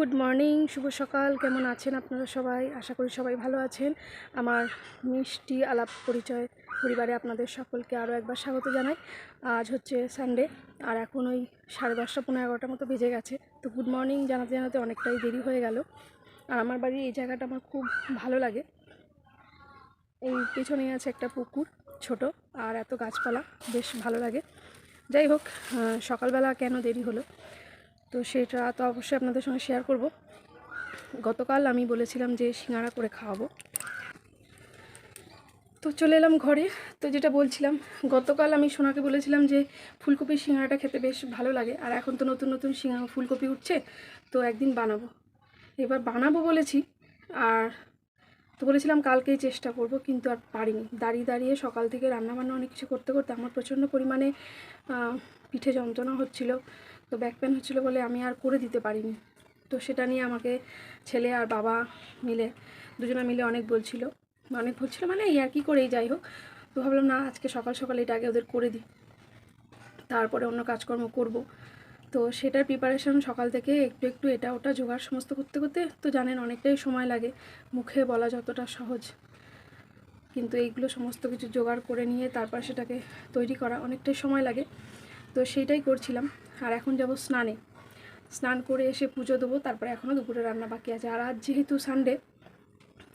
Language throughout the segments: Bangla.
গুড মর্নিং, শুভ সকাল। কেমন আছেন আপনারা সবাই? আশা করি সবাই ভালো আছেন। আমার মিষ্টি আলাপ পরিচয় পরিবারে আপনাদের সকলকে আরও একবার স্বাগত জানাই। আজ হচ্ছে সানডে, আর এখন ওই 10:30 পৌনে 11টার মতো বেজে গেছে। তো গুড মর্নিং জানাতে জানাতে অনেকটাই দেরি হয়ে গেল। আর আমার বাড়ির এই জায়গাটা আমার খুব ভালো লাগে। এই পেছনেই আছে একটা পুকুর ছোট, আর এত গাছপালা, বেশ ভালো লাগে। যাই হোক, সকালবেলা কেন দেরি হলো তো সেটা তো অবশ্যই আপনাদের সঙ্গে শেয়ার করব। গতকাল আমি বলেছিলাম যে সিঙ্গাড়া করে খাওয়াবো, তো চলে এলাম ঘরে। তো যেটা বলছিলাম, গতকাল আমি সোনাকে বলেছিলাম যে ফুলকপির সিঙ্গাড়াটা খেতে বেশ ভালো লাগে, আর এখন তো নতুন নতুন ফুলকপি উঠছে, তো একদিন বানাবো। এবার বানাবো বলেছি, আর তো বলেছিলাম কালকেই চেষ্টা করব, কিন্তু আর পারিনি। দাঁড়িয়ে দাঁড়িয়ে সকাল থেকে রান্নাবান্না অনেক কিছু করতে করতে আমার প্রচণ্ড পরিমাণে পিঠে যন্ত্রণা হচ্ছিল, তো ব্যাক পেন হচ্ছিলো বলে আমি আর করে দিতে পারিনি। তো সেটা নিয়ে আমাকে ছেলে আর বাবা মিলে, দুজনে মিলে অনেক বলছিল মানে এই আর কি করেই যাই হোক। তো ভাবলাম না, আজকে সকাল সকাল এটা আগে ওদের করে দিই, তারপরে অন্য কাজকর্ম করব। তো সেটার প্রিপারেশান সকাল থেকে একটু একটু এটা ওটা জোগাড় সমস্ত করতে করতে, তো জানেন অনেকটাই সময় লাগে। মুখে বলা যতটা সহজ, কিন্তু এইগুলো সমস্ত কিছু জোগাড় করে নিয়ে তারপর সেটাকে তৈরি করা অনেকটাই সময় লাগে। তো সেইটাই করছিলাম। আর এখন যাব স্নানে, স্নান করে এসে পুজো দেবো, তারপরে এখনও দুপুরে রান্না বাকি আছে। আর আজ যেহেতু সানডে,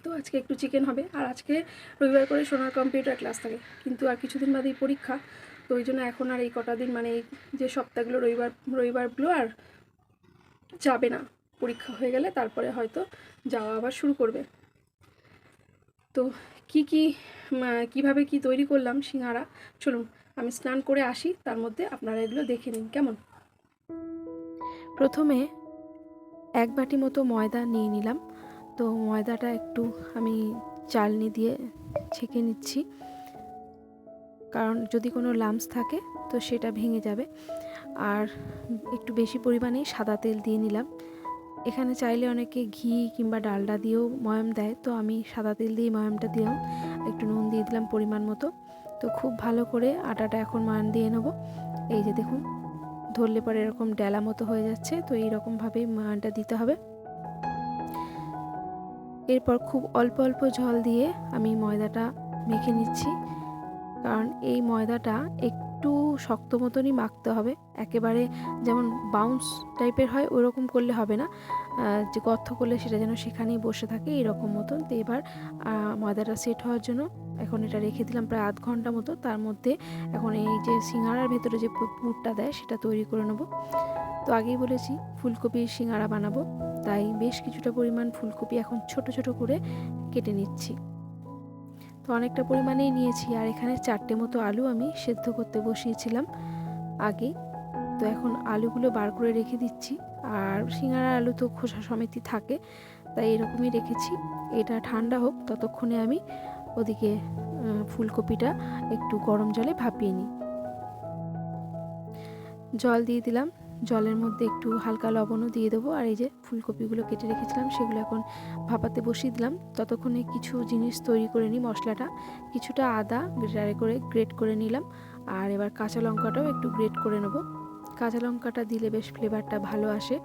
তো আজকে একটু চিকেন হবে। আর আজকে রবিবার করে সোনার কম্পিউটার ক্লাস থাকে, কিন্তু আর কিছুদিন বাদেই পরীক্ষা। তো ওই জন্য এখন আর এই কটা দিন, মানে এই যে সপ্তাহগুলো রবিবারগুলো আর যাবে না। পরীক্ষা হয়ে গেলে তারপরে হয়তো যাওয়া আবার শুরু করবে। তো কিভাবে কি তৈরি করলাম সিঙ্গারা, চলুন আমি স্নান করে আসি, তার মধ্যে আপনারা এগুলো দেখে নিন কেমন। প্রথমে 1 বাটি মতো ময়দা নিয়ে নিলাম। তো ময়দাটা একটু আমি চালনি দিয়ে ছেঁকে নিচ্ছি, কারণ যদি কোনো লাম্পস থাকে তো সেটা ভেঙে যাবে। আর একটু বেশি পরিমাণেই সাদা তেল দিয়ে নিলাম। এখানে চাইলে অনেকে ঘি কিংবা ডালডা দিয়েও ময়াম দেয়, তো আমি সাদা তেল দিয়ে ময়ামটা দিলাম। একটু নুন দিয়ে দিলাম পরিমাণ মতো। তো খুব ভালো করে আটাটা এখন ময়াম দিয়ে নেব। এই যে দেখুন, ধরলে পরে এরকম ডেলা মতো হয়ে যাচ্ছে, তো এইরকমভাবেই ময়ামটা দিতে হবে। এরপর খুব অল্প অল্প জল দিয়ে আমি ময়দাটা মেখে নিচ্ছি, কারণ এই ময়দাটা একটু শক্ত মতনই মাখতে হবে। একেবারে যেমন বাউন্স টাইপের হয় ওরকম করলে হবে না, যে গর্ত করলে সেটা যেন সেখানেই বসে থাকে এরকম মতন। তো এবার ময়দাটা সেট হওয়ার জন্য এখন এটা রেখে দিলাম প্রায় আধ ঘন্টা মতো। তার মধ্যে এখন এই যে সিঙ্গাড়ার ভেতরে যে পুরটা দেয় সেটা তৈরি করে নেব। তো আগেই বলেছি ফুলকপির সিঙ্গাড়া বানাবো, তাই বেশ কিছুটা পরিমাণ ফুলকপি এখন ছোট ছোট করে কেটে নিচ্ছি। তো অনেকটা পরিমাণেই নিয়েছি। আর এখানে 4টে মতো আলু আমি সেদ্ধ করতে বসিয়েছিলাম আগে। তো এখন আলুগুলো বার করে রেখে দিচ্ছি। আর সিঙ্গাড়ার আলু তো খোসা সমেতই থাকে, তাই এরকমই রেখেছি। এটা ঠান্ডা হোক, ততক্ষণে আমি ওদিকে ফুলকপিটা একটু গরম জলে ভাপিয়ে নিই। জল দিয়ে দিলাম, জলের মধ্যে একটু হালকা লবণও দিয়ে দেবো। আর এই যে ফুলকপিগুলো কেটে রেখেছিলাম সেগুলো এখন ভাপাতে বসিয়ে দিলাম। ততক্ষণে কিছু জিনিস তৈরি করে নিই মশলাটা। কিছুটা আদা গ্রেট করে নিলাম, আর এবার কাঁচা লঙ্কাটাও একটু গ্রেট করে নেব। কাঁচা লঙ্কাটা দিলে বেশ ফ্লেভারটা ভালো আসে।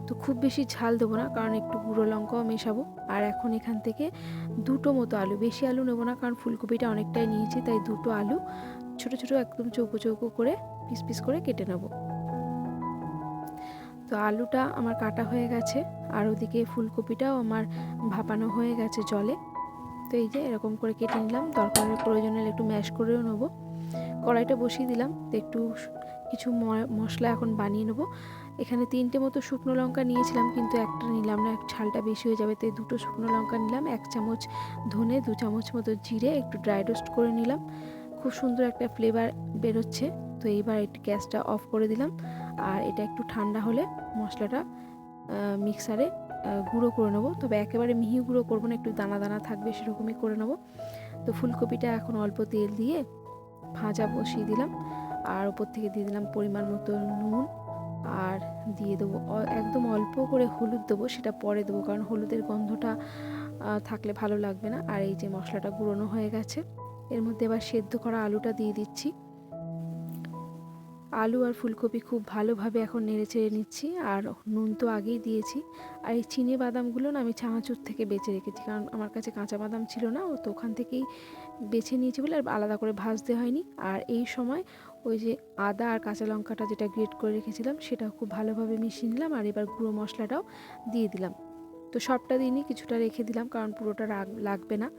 তো খুব বেশি ঝাল দেবো না, কারণ একটু গুঁড়ো লঙ্কাও মেশাবো। আর এখন এখান থেকে 2টো মতো আলু, বেশি আলু নেবো না কারণ ফুলকপিটা অনেকটাই নিয়েছি, তাই 2টো আলু ছোট ছোট একদম চৌকো চৌকো করে পিস পিস করে কেটে নেব। তো আলুটা আমার কাটা হয়ে গেছে, আর ওদিকে ফুলকপিটাও আমার ভাপানো হয়ে গেছে জলে। তো এই যে এরকম করে কেটে নিলাম, দরকারের প্রয়োজনে একটু ম্যাশ করেও নেব। কড়াইটা বসিয়ে দিলাম, তো একটু কিছু মশলা এখন বানিয়ে নেব। এখানে 3টে মতো শুকনো লঙ্কা নিয়েছিলাম, কিন্তু একটা নিলাম না, ঝালটা বেশি হয়ে যাবে, তাই 2টো শুকনো লঙ্কা নিলাম। 1 চামচ ধনে, 2 চামচ মতো জিরে একটু ড্রাই রোস্ট করে নিলাম। খুব সুন্দর একটা ফ্লেভার বেরোচ্ছে। তো এইবার একটু গ্যাসটা অফ করে দিলাম, আর এটা একটু ঠান্ডা হলে মশলাটা মিক্সারে গুঁড়ো করে নেবো। তবে একেবারে মিহি গুঁড়ো করবো না, একটু দানা দানা থাকবে সেরকমই করে নেবো। তো ফুলকপিটা এখন অল্প তেল দিয়ে ভাজা বসিয়ে দিলাম, আর ওপর থেকে দিয়ে দিলাম পরিমাণ মতো নুন, আর দিয়ে দেবো একদম অল্প করে হলুদ দেবো, সেটা পরে দেবো কারণ হলুদের গন্ধটা থাকলে ভালো লাগবে না। আর এই যে মশলাটা গুঁড়োনো হয়ে গেছে, এর মধ্যে এবার সেদ্ধ করা আলুটা দিয়ে দিচ্ছি। আলু আর ফুলকপি খুব ভালোভাবে এখন নেড়ে চেড়ে নিচ্ছি, আর নুন তো আগেই দিয়েছি। আর এই চিনে বাদামগুলো না আমি চানাচুর থেকে বেছে রেখেছি, কারণ আমার কাছে কাঁচা বাদাম ছিল না, তো ওখান থেকেই বেছে নিয়েছি বলে আর আলাদা করে ভাজতে হয়নি। আর এই সময় ওই যে আদা আর কাঁচা লঙ্কাটা যেটা গ্রেট করে রেখেছিলাম সেটাও খুব ভালোভাবে মিশিয়ে নিলাম, আর এবার গুঁড়ো মশলাটাও দিয়ে দিলাম। তো সবটা দিইনি, কিছুটা রেখে দিলাম কারণ পুরোটা লাগবে না।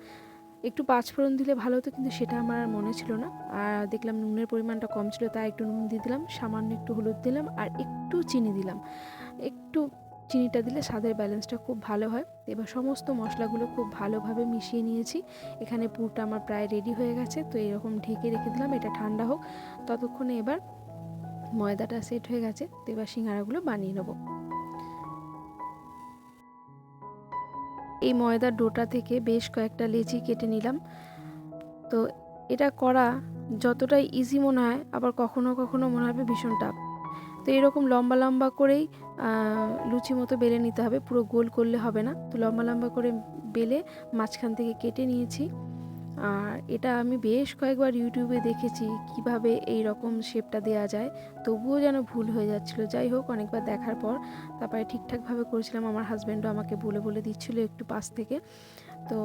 একটু পাঁচফোড়ন দিলে ভালো হতো, কিন্তু সেটা আমার আর মনে ছিল না। আর দেখলাম নুনের পরিমাণটা কম ছিল, তাই একটু নুন দিয়ে দিলাম, সামান্য একটু হলুদ দিলাম, আর একটু চিনি দিলাম। একটু চিনিটা দিলে স্বাদের ব্যালেন্সটা খুব ভালো হয়। এবার সমস্ত মশলাগুলো খুব ভালোভাবে মিশিয়ে নিয়েছি। এখানে পুরটা আমার প্রায় রেডি হয়ে গেছে। তো এরকম ঢেকে রেখে দিলাম, এটা ঠান্ডা হোক। ততক্ষণে এবার ময়দাটা সেট হয়ে গেছে, তো এবার সিঙ্গারাগুলো বানিয়ে নেব। এই ময়দার ডোটা থেকে বেশ কয়েকটা লেচি কেটে নিলাম। তো এটা করা যতটাই ইজি মনে হয়, আবার কখনো কখনো মনে হবে ভীষণ টাফ। তো এরকম লম্বা লম্বা করেই লুচি মতো বেলে নিতে হবে, পুরো গোল করলে হবে না। তো লম্বা লম্বা করে বেলে মাঝখান থেকে কেটে নিয়েছি। আর এটা আমি বেশ কয়েকবার ইউটিউবে দেখেছি কিভাবে এই রকম শেপটা দেওয়া যায়, তবুও যেন ভুল হয়ে যাচ্ছিলো। যাই হোক, অনেকবার দেখার পর তারপরে ঠিকঠাকভাবে করেছিলাম। আমার হাজব্যান্ডও আমাকে বলে বলে দিচ্ছিলো একটু পাশ থেকে। তো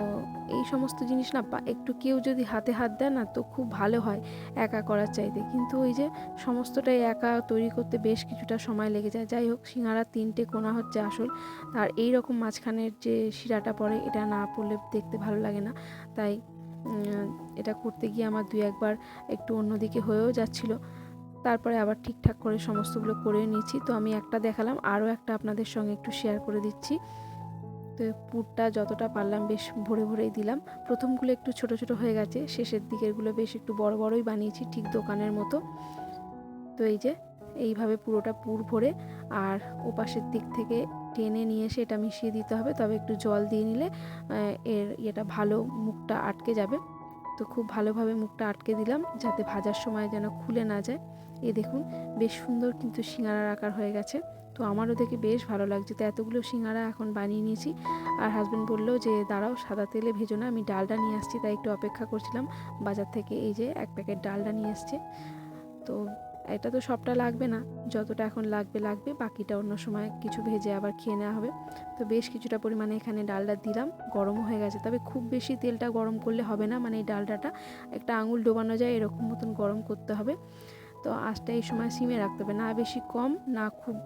এই সমস্ত জিনিস না একটু কেউ যদি হাতে হাত দেয় না, তো খুব ভালো হয় একা করার চাইতে। কিন্তু ওই যে সমস্তটাই একা তৈরি করতে বেশ কিছুটা সময় লেগে যায়। যাই হোক, সিঙ্গারা 3টে কোণা হচ্ছে আসল। আর এই রকম মাঝখানের যে শিরাটা পড়ে, এটা না পড়লে দেখতে ভালো লাগে না। তাই এটা করতে গিয়ে আমার 2-1বার একটু অন্যদিকে হয়েও যাচ্ছিলো। তারপরে আবার ঠিকঠাক করে সমস্তগুলো করে নিয়েছি। তো আমি একটা দেখালাম, আরও একটা আপনাদের সঙ্গে একটু শেয়ার করে দিচ্ছি। তো পুরটা যতটা পারলাম বেশ ভরে ভরেই দিলাম। প্রথমগুলো একটু ছোট ছোট হয়ে গেছে, শেষের দিকেরগুলো বেশ একটু বড় বড়ই বানিয়েছি, ঠিক দোকানের মতো। তো এই যে এইভাবে পুরোটা পুর ভরে, আর ওপাশের দিক থেকে টেনে নিয়ে এসে এটা মিশিয়ে দিতে হবে। তবে একটু জল দিয়ে নিলে এর এটা ভালো মুখটা আটকে যাবে। তো খুব ভালোভাবে মুখটা আটকে দিলাম, যাতে ভাজার সময় যেন খুলে না যায়। এই দেখুন, বেশ সুন্দর কিন্তু সিঙ্গারার আকার হয়ে গেছে। তো আমারও দেখে বেশ ভালো লাগছে। তো এতগুলো সিঙ্গারা এখন বানিয়ে নিয়েছি। আর হাজব্যান্ড বললো যে দাঁড়াও, সাদা তেলে ভেজো না, আমি ডালটা নিয়ে আসছি। তাই একটু অপেক্ষা করছিলাম। বাজার থেকে এই যে 1 প্যাকেট ডালটা নিয়ে এসছে। তো এটা তো সবটা লাগবে না, যতটা এখন লাগবে, বাকিটা অন্য সময় কিছু ভেজে আবার খেয়ে নেওয়া হবে। তো বেশ কিছুটা পরিমাণে এখানে ডালটা দিলাম, গরমও হয়ে গেছে। তবে খুব বেশি তেলটা গরম করলে হবে না, মানে এই ডালটাটা একটা আঙুল ডোবানো যায় এরকম মতন গরম করতে হবে। তো আঁচটা এই সময় সিমে রাখতে হবে, না বেশি কম না খুব,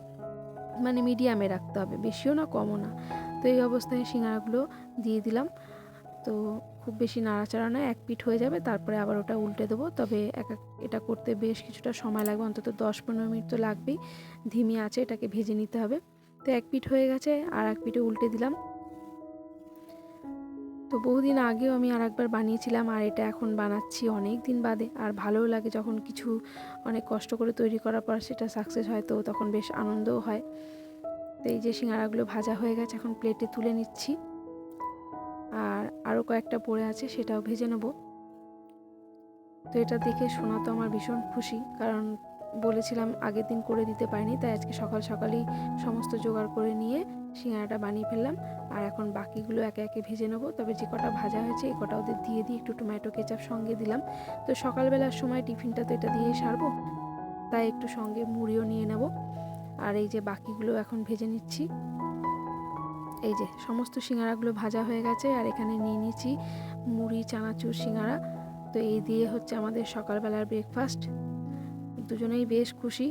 মানে মিডিয়ামে রাখতে হবে, বেশিও না কমও না। তো এই অবস্থায় সিঙ্গারাগুলো দিয়ে দিলাম। তো খুব বেশি নাড়াচাড়া নয়, 1 পিঠ হয়ে যাবে, তারপরে আবার ওটা উল্টে দেবো। তবে এটা করতে বেশ কিছুটা সময় লাগবে, অন্তত 10-15 মিনিট তো লাগবেই। ধিমি আঁচে এটাকে ভেজে নিতে হবে। তো 1 পিঠ হয়ে গেছে, আর 1 পিঠে উল্টে দিলাম। তো বহুদিন আগেও আমি আরেকবার বানিয়েছিলাম, আর এটা এখন বানাচ্ছি অনেক দিন বাদে। আর ভালোও লাগে যখন কিছু অনেক কষ্ট করে তৈরি করার পর সেটা সাকসেস হয়, তো তখন বেশ আনন্দও হয়। তো এই যে সিঙ্গারাগুলো ভাজা হয়ে গেছে, এখন প্লেটে তুলে নিচ্ছি। আর আরও কয়েকটা পড়ে আছে, সেটাও ভেজে নেব। তো এটা দেখে সোনা তো আমার ভীষণ খুশি, কারণ বলেছিলাম আগের দিন করে দিতে পারিনি, তাই আজকে সকাল সকালেই সমস্ত জোগাড় করে নিয়ে সিঙ্গারাটা বানিয়ে ফেললাম। আর এখন বাকিগুলো একে একে ভেজে নেব। তবে যে কটা ভাজা হয়েছে এই কটা ওদের দিয়ে একটু টমেটো কেচাপ সঙ্গে দিলাম। তো সকালবেলার সময় টিফিনটা তো এটা দিয়েই সারবো, তাই একটু সঙ্গে মুড়িও নিয়ে নেব। আর এই যে বাকিগুলো এখন ভেজে নিচ্ছি। এই যে সমস্ত সিঙ্গারাগুলো ভাজা হয়ে গেছে, আর এখানে নিয়ে নিচ্ছি মুড়ি, চানাচুর, সিঙ্গারা। তো এই দিয়ে হচ্ছে আমাদের সকালবেলার ব্রেকফাস্ট। দুজনেই বেশ খুশি।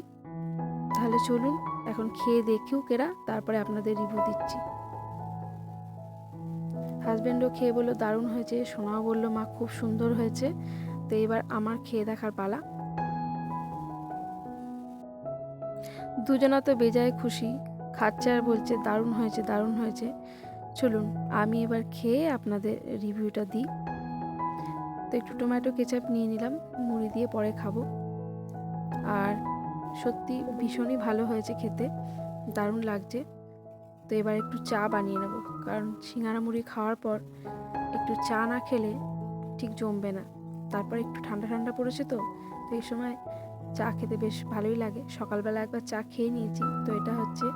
তাহলে চলুন এখন খেয়ে দেখুক এরা, তারপরে আপনাদের রিভিউ দিচ্ছি। হাজব্যান্ডও খেয়ে বললো দারুণ হয়েছে, সোনাও বললো মা খুব সুন্দর হয়েছে। তো এবার আমার খেয়ে দেখার পালা। দুজনা তো বেজায় খুশি, খাচ্ছে আর বলছে দারুণ হয়েছে, দারুণ হয়েছে। চলুন আমি এবার খেয়ে আপনাদের রিভিউটা দিই। তো একটু টমেটো কেচাপ নিয়ে নিলাম, মুড়ি দিয়ে পরে খাবো। আর সত্যি ভীষণই ভালো হয়েছে খেতে, দারুণ লাগছে। তো এবার একটু চা বানিয়ে নেব, কারণ সিঙ্গারা মুড়ি খাওয়ার পর একটু চা না খেলে ঠিক জমবে না। তারপর একটু ঠান্ডা ঠান্ডা পড়েছে, তো এই সময় চা খেতে বেশ ভালোই লাগে। সকালবেলা একবার চা খেয়ে নিয়েছি, তো এটা হচ্ছে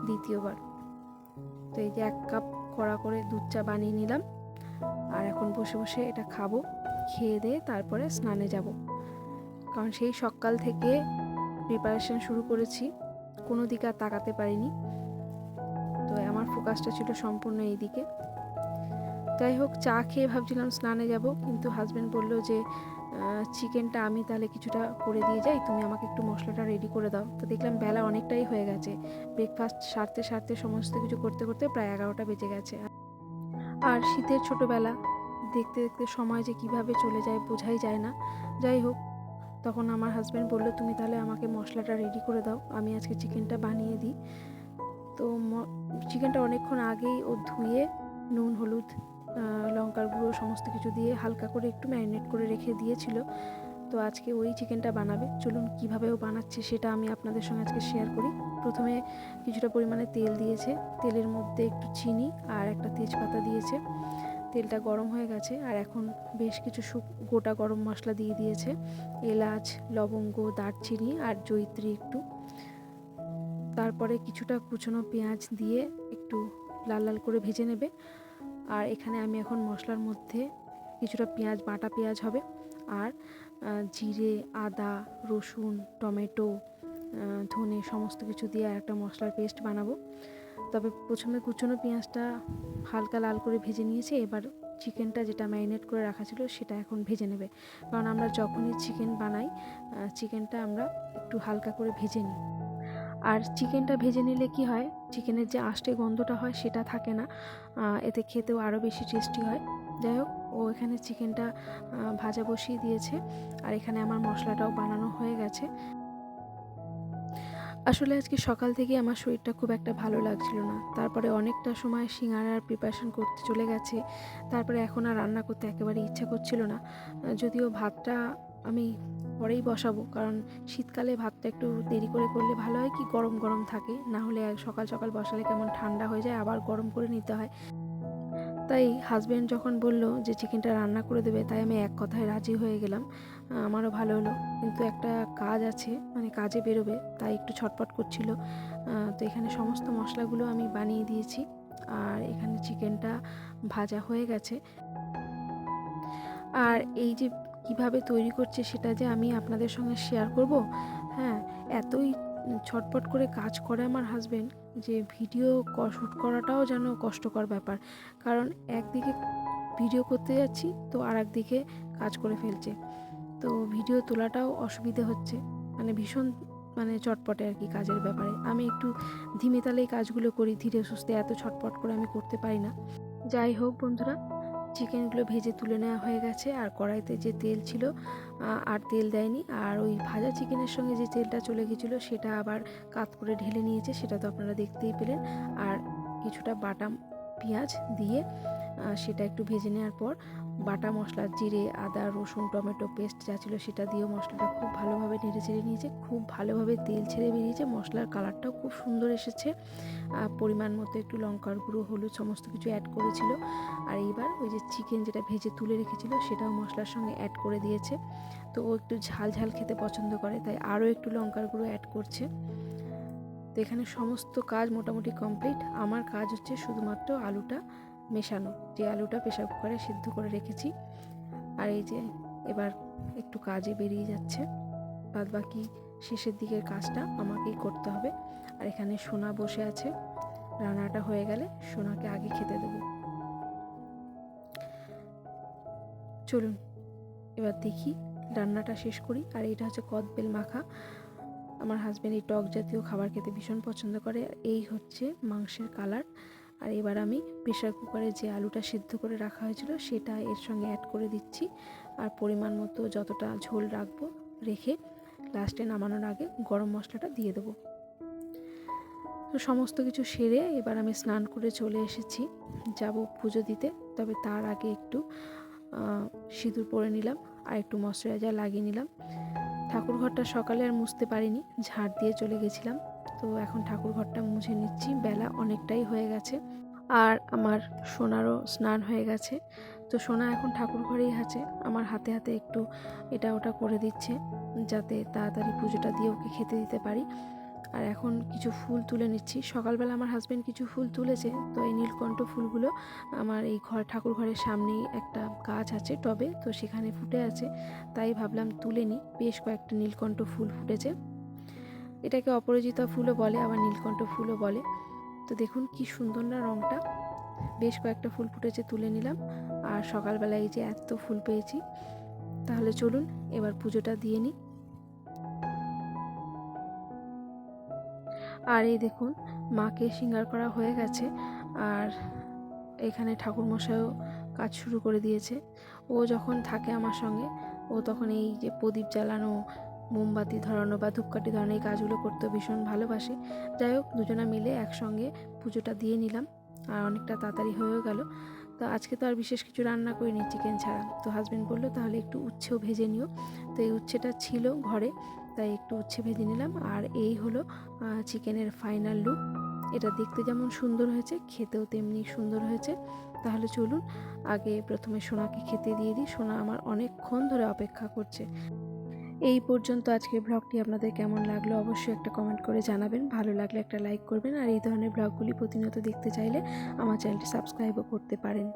দ্বিতীয়বার। তো এই যে 1 কাপ কড়া করে দুধ চা বানিয়ে নিলাম, আর এখন বসে বসে এটা খাবো। খেয়ে দিয়ে তারপরে স্নানে যাব, কারণ সেই সকাল থেকে প্রিপারেশন শুরু করেছি, কোনো দিকে আর তাকাতে পারিনি। তো আমার ফোকাসটা ছিল সম্পূর্ণ এই দিকে। যাই হোক, চা খেয়ে ভাবছিলাম স্নানে যাব, কিন্তু হাজব্যান্ড বললো যে চিকেনটা আমি তাহলে কিছুটা করে দিয়ে যাই, তুমি আমাকে একটু মশলাটা রেডি করে দাও। তো দেখলাম বেলা অনেকটাই হয়ে গেছে, ব্রেকফাস্ট সারতে সারতে সমস্ত কিছু করতে করতে প্রায় 11টা বেজে গেছে। আর শীতের ছোটোবেলা, দেখতে দেখতে সময় যে কিভাবে চলে যায় বোঝাই যায় না। যাই হোক, তখন আমার হাজব্যান্ড বললো তুমি তাহলে আমাকে মশলাটা রেডি করে দাও, আমি আজকে চিকেনটা বানিয়ে দিই। তো চিকেনটা অনেকক্ষণ আগেই ও ধুয়ে নুন, হলুদ, লঙ্কার গুঁড়ো সমস্ত কিছু দিয়ে হালকা করে একটু ম্যারিনেট করে রেখে দিয়েছিল। তো আজকে ওই চিকেনটা বানাবে। চলুন কীভাবে ও বানাচ্ছে সেটা আমি আপনাদের সঙ্গে আজকে শেয়ার করি। প্রথমে কিছুটা পরিমাণে তেল দিয়েছে, তেলের মধ্যে একটু চিনি আর একটা তেজপাতা দিয়েছে। তেলটা গরম হয়ে গেছে আর এখন বেশ কিছু গোটা গরম মশলা দিয়ে দিয়েছে, এলাচ, লবঙ্গ, দারচিনি আর জয়িত্রী একটু। তারপরে কিছুটা কুচনো পেঁয়াজ দিয়ে একটু লাল লাল করে ভেজে নেবে। আর এখানে আমি এখন মশলার মধ্যে কিছুটা পেঁয়াজ, বাটা পেঁয়াজ হবে, আর জিরে, আদা, রসুন, টমেটো, ধনে সমস্ত কিছু দিয়ে একটা মশলার পেস্ট বানাবো। তবে প্রথমে কুচনো পেঁয়াজটা হালকা লাল করে ভেজে নিয়েছি, এবার চিকেনটা যেটা ম্যারিনেট করে রাখা ছিল সেটা এখন ভেজে নেবে। কারণ আমরা যখনই চিকেন বানাই, চিকেনটা আমরা একটু হালকা করে ভেজে নিই। আর চিকেনটা ভেজে নিলে কি হয়, চিকেনের যে আষ্টে গন্ধটা হয় সেটা থাকে না, এতে খেতেও আরও বেশি টেস্টি হয়। যাই হোক, ও এখানে চিকেনটা ভাজা বসিয়ে দিয়েছে আর এখানে আমার মশলাটাও বানানো হয়ে গেছে। আসলে আজকে সকাল থেকে আমার শরীরটা খুব একটা ভালো লাগছিল না, তারপরে অনেকটা সময় সিঙ্গাড়ার প্রিপারেশন করতে চলে গেছে, তারপরে এখন আর রান্না করতে একেবারে ইচ্ছা করছিল না। যদিও ভাতটা আমি পরেই বসাবো, কারণ শীতকালে ভাতটা একটু দেরি করে করলে ভালো হয়, কি গরম গরম থাকে, না হলে সকাল সকাল বসালে কেমন ঠান্ডা হয়ে যায়, আবার গরম করে নিতে হয়। তাই হাজব্যান্ড যখন বলল যে চিকেনটা রান্না করে দেবে, তাই আমি এক কথায় রাজি হয়ে গেলাম। আমারও ভালো হলো, কিন্তু একটা কাজ আছে, মানে কাজে বেরোবে, তাই একটু ছটপট করছিল। তো এখানে সমস্ত মশলাগুলো আমি বানিয়ে দিয়েছি আর এখানে চিকেনটা ভাজা হয়ে গেছে। আর এই যে কিভাবে তৈরি করছে সেটা যে আমি আপনাদের সঙ্গে শেয়ার করব, হ্যাঁ, এতই ছটপট করে কাজ করে আমার হাজব্যান্ড যে ভিডিও শ্যুট করাটাও যেন কষ্টকর ব্যাপার। কারণ একদিকে ভিডিও করতে যাচ্ছি তো আর একদিকে কাজ করে ফেলছে, তো ভিডিও তোলাটাও অসুবিধে হচ্ছে, মানে ভীষণ চটপটে আর কি কাজের ব্যাপারে। আমি একটু ধীমে তালেই কাজগুলো করি, ধীরে সুস্থে, এত ছটপট করে আমি করতে পারি না। যাই হোক বন্ধুরা, চিকেনগুলো ভেজে তুলে নেওয়া হয়ে গেছে আর কড়াইতে যে তেল ছিল আর তেল দেয়নি, আর ওই ভাজা চিকেনের সঙ্গে যে তেলটা চলে গেছিলো সেটা আবার কাত করে ঢেলে নিয়েছে, সেটা তো আপনারা দেখতেই পেলেন। আর কিছুটা বাটা পেঁয়াজ দিয়ে সেটা একটু ভেজে নেওয়ার পর বাটা মশলা, জিরে, আদা, রসুন, টমেটো পেস্ট যা ছিল সেটা দিয়েও মশলাটা খুব ভালোভাবে নেড়ে চেড়ে নিয়েছে, খুব ভালোভাবে তেল ছেড়ে বেরিয়েছে, মশলার কালারটাও খুব সুন্দর এসেছে। পরিমাণ মতো একটু লঙ্কার গুঁড়ো, হলুদ সমস্ত কিছু অ্যাড করেছিল। আর এইবার ওই যে চিকেন যেটা ভেজে তুলে রেখেছিল সেটাও মশলার সঙ্গে অ্যাড করে দিয়েছে। তো ও একটু ঝাল ঝাল খেতে পছন্দ করে, তাই আরও একটু লঙ্কার গুঁড়ো অ্যাড করছে। তো এখানে সমস্ত কাজ মোটামুটি কমপ্লিট। আমার কাজ হচ্ছে শুধুমাত্র আলুটা মেশানো, যে আলুটা প্রেসার কুকারে সিদ্ধ করে রেখেছি। আর এই যে এবার একটু কাজে বেরিয়ে যাচ্ছে, বাদ বাকি শেষের দিকের কাজটা আমাকেই করতে হবে। আর এখানে সোনা বসে আছে, রান্নাটা হয়ে গেলে সোনাকে আগে খেতে দেবো। চলুন এবার দেখি রান্নাটা শেষ করি। আর এটা হচ্ছে কদবেল মাখা। আমার হাজব্যান্ড এই টক জাতীয় খাবার খেতে ভীষণ পছন্দ করে। এই হচ্ছে মাংসের কালার। আর এবার আমি প্রেসার কুকারে যে আলুটা সিদ্ধ করে রাখা হয়েছিল সেটা এর সঙ্গে অ্যাড করে দিচ্ছি, আর পরিমাণ মতো যতটা ঝোল রাখবো রেখে লাস্টে নামানোর আগে গরম মশলাটা দিয়ে দেবো। তো সমস্ত কিছু সেরে এবার আমি স্নান করে চলে এসেছি, যাব পুজো দিতে। তবে তার আগে একটু সিঁদুর পরে নিলাম আর একটু ময়শ্চারাইজার লাগিয়ে নিলাম। ঠাকুর ঘরটা সকালে আর মুছতে পারিনি, ঝাড় দিয়ে চলে গেছিলাম। তো এখন ঠাকুর ঘরটা মুছে নিচ্ছি, বেলা অনেকটাই হয়ে গেছে। আর আমার সোনারও স্নান হয়ে গেছে, তো সোনা এখন ঠাকুর ঘরেই আছে, আমার হাতে হাতে একটু এটা ওটা করে দিচ্ছে যাতে তাড়াতাড়ি পুজোটা দিয়ে ওকে খেতে দিতে পারি। আর এখন কিছু ফুল তুলে নিচ্ছি। সকালবেলা আমার হাজব্যান্ড কিছু ফুল তুলেছে, তো এই নীলকণ্ঠ ফুলগুলো আমার এই ঠাকুর ঘরের সামনেই একটা গাছ আছে টবে, তো সেখানে ফুটে আছে, তাই ভাবলাম তুলে নিই। বেশ কয়েকটা নীলকণ্ঠ ফুল ফুটেছে। এটাকে অপরাজিতা ফুলও বলে, আবার নীলকণ্ঠ ফুলও বলে। তো দেখুন কি সুন্দর না রঙটা। বেশ কয়েকটা ফুল ফুটেছে, তুলে নিলাম। আর সকালবেলা এই যে এত ফুল পেয়েছি। তাহলে চলুন এবার পুজোটা দিয়ে নিই। আর এই দেখুন মাকে শৃঙ্গার করা হয়ে গেছে, আর এখানে ঠাকুরমশাইও কাজ শুরু করে দিয়েছে। ও যখন থাকে আমার সঙ্গে, ও তখন এই যে প্রদীপ জ্বালানো, মোমবাতি ধরানো বা ধূপকাঠি ধরানো এই কাজগুলো করতে ভীষণ ভালোবাসে। যাই হোক, দুজনা মিলে একসঙ্গে পুজোটা দিয়ে নিলাম, আর অনেকটা তাড়াতাড়ি হয়েও গেল। তো আজকে তো আর বিশেষ কিছু রান্না করিনি চিকেন ছাড়া। তো হাজব্যান্ড বললো তাহলে একটু উচ্ছেও ভেজে নিও। তো এই উচ্ছেটা ছিল ঘরে, তাই একটু উচ্ছে ভেজে নিলাম। আর এই হলো চিকেনের ফাইনাল লুক। এটা দেখতে যেমন সুন্দর হয়েছে, খেতেও তেমনি সুন্দর হয়েছে। তাহলে চলুন আগে প্রথমে সোনাকে খেতে দিয়ে দিই। সোনা আমার অনেকক্ষণ ধরে অপেক্ষা করছে। এই পর্যন্ত আজকের ব্লগটি আপনাদের কেমন লাগলো অবশ্যই একটা কমেন্ট করে জানাবেন। ভালো লাগলে একটা লাইক করবেন, আর এই ধরনের ব্লগগুলি প্রতিনিয়ত দেখতে চাইলে আমার চ্যানেলটি সাবস্ক্রাইবও করতে পারেন।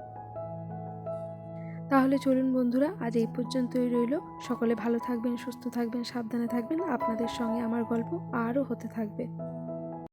তাহলে চলুন বন্ধুরা, আজ এই পর্যন্তই রইল। সকলে ভালো থাকবেন, সুস্থ থাকবেন, সাবধানে থাকবেন। আপনাদের সঙ্গে আমার গল্প আরও হতে থাকবে।